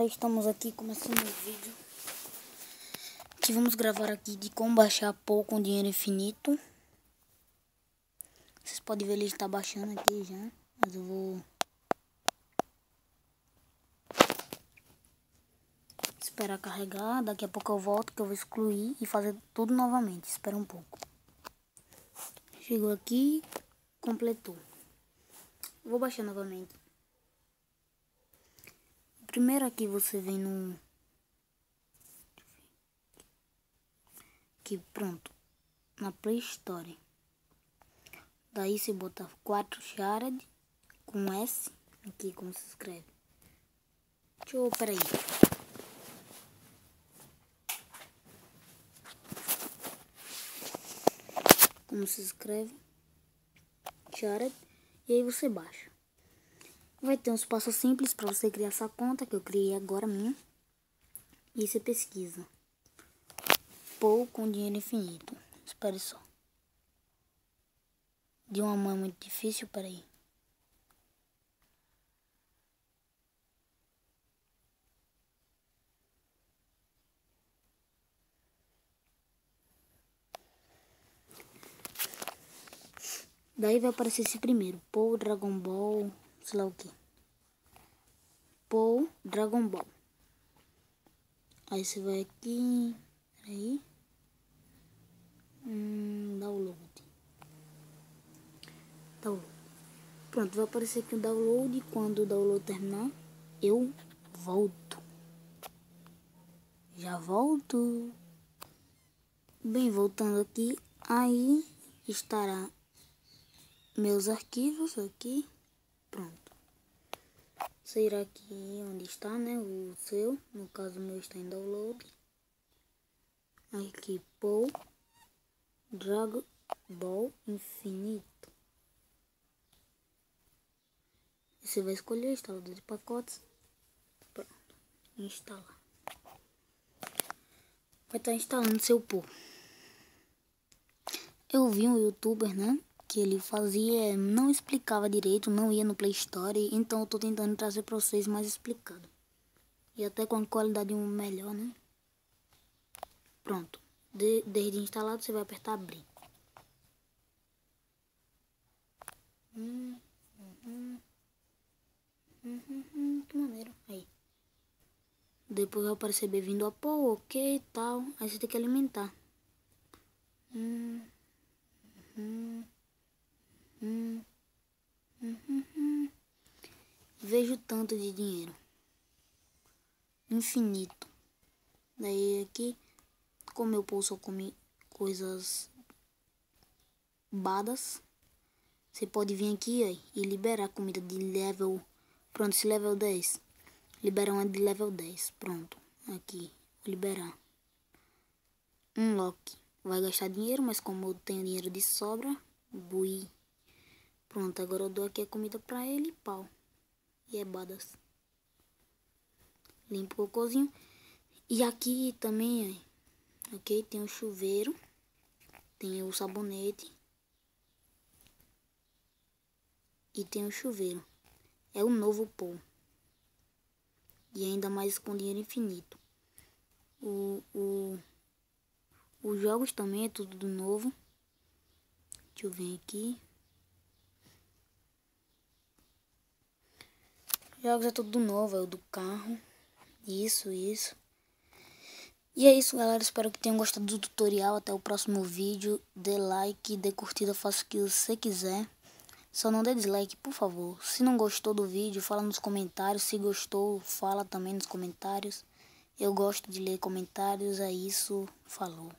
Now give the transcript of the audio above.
Estamos aqui começando o vídeo que vamos gravar aqui de como baixar Pou com dinheiro infinito. Vocês podem ver, ele está baixando aqui já, mas eu vou esperar carregar. Daqui a pouco eu volto, que eu vou excluir e fazer tudo novamente. Espera um pouco. Chegou aqui, completou. Vou baixar novamente. Primeiro aqui você vem no... Aqui, pronto. Na Play Store. Daí você bota 4 Charade com S. Aqui como se escreve. Peraí. Como se escreve. Charade. E aí você baixa. Vai ter uns passos simples para você criar essa conta, que eu criei agora minha. E você pesquisa Pou com dinheiro infinito. Espere só. De uma mão é muito difícil, peraí. Daí vai aparecer esse primeiro, Pou Dragon Ball, sei lá o que. Pou Dragon Ball. Aí você vai aqui, peraí. Download. Pronto, vai aparecer aqui o download. Quando o download terminar, eu volto. Já volto. Bem, voltando aqui, aí estará meus arquivos aqui. Pronto. Você irá aqui onde está, né? O seu. No caso, o meu está em download. Aqui, Pou Dragon Ball Infinito. Você vai escolher instalador de pacotes. Pronto. Instalar. Vai estar instalando seu Pou. Eu vi um youtuber, né? Que ele fazia, não explicava direito, não ia no Play Store. Então eu tô tentando trazer pra vocês mais explicado. E até com a qualidade melhor, né? Pronto. Desde instalado você vai apertar abrir. Que maneiro. Aí. Depois vai aparecer bem-vindo a Pou, ok e tal. Aí você tem que alimentar. Vejo tanto de dinheiro. Infinito. Daí aqui, como eu posso comer coisas badas, você pode vir aqui ó, e liberar comida de level. Pronto, esse level 10. Libera uma de level 10. Pronto. Aqui. Vou liberar. Unlock. Vai gastar dinheiro, mas como eu tenho dinheiro de sobra, bui. Pronto, agora eu dou aqui a comida pra ele e pau. E é badas. Limpo o cocôzinho. E aqui também, ó, ok? Tem o chuveiro. Tem o sabonete. E tem o chuveiro. É o novo Pou. E ainda mais com dinheiro infinito. Os jogos também é tudo do novo. Deixa eu ver aqui. Jogos é tudo do novo, é o do carro. Isso. E é isso, galera. Espero que tenham gostado do tutorial. Até o próximo vídeo. Dê like, dê curtida, faça o que você quiser. Só não dê dislike, por favor. Se não gostou do vídeo, fala nos comentários. Se gostou, fala também nos comentários. Eu gosto de ler comentários. É isso. Falou.